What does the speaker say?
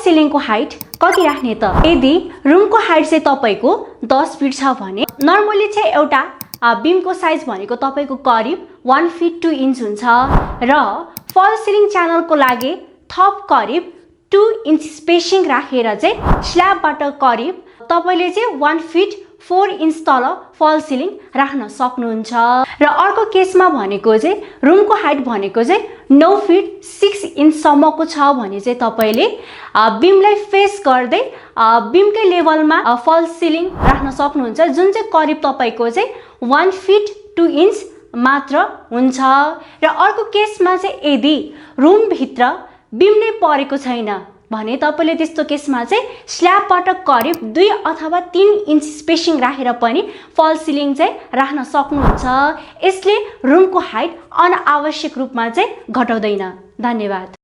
सिलिङको height कति राख्ने त? यदि रुमको हाइट चाहिँ तपाईको 10 फिट छ भने नर्मली चाहिँ एउटा बीमको साइज भनेको तपाईको करिब 1 फिट 2 इन्च हुन्छ र फल सिलिङ च्यानलको लागि थप करिब 2 इन्च स्पेसिङ राखेर चाहिँ स्ल्याबबाट करिब तपाईले चाहिँ 1 फिट 4 इन्च तल फल सिलिङ राख्न सक्नुहुन्छ। र अर्को केसमा भनेको चाहिँ रुमको हाइट भनेको चाहिँ 9 फिट 6 इन्च सम्मको छ भने चाहिँ तपाईले बीमलाई फेस गर्दै बीमकै लेभलमा फल सिलिङ राख्न सक्नुहुन्छ, जुन चाहिँ करिब तपाईको चाहिँ 1 फिट 2 इन्च मात्र हुन्छ। र अर्को केसमा चाहिँ यदि रुम भित्र बीम नै परेको छैन भने तपाईले त्यस्तो केसमा चाहिँ स्ल्याबबाट करिब 2 अथवा 3 इन्च स्पेसिङ राखेर पनि फल सिलिङ चाहिँ राख्न सक्नुहुन्छ। यसले रुमको हाइट अनावश्यक रूपमा चाहिँ घटाउँदैन। धन्यवाद।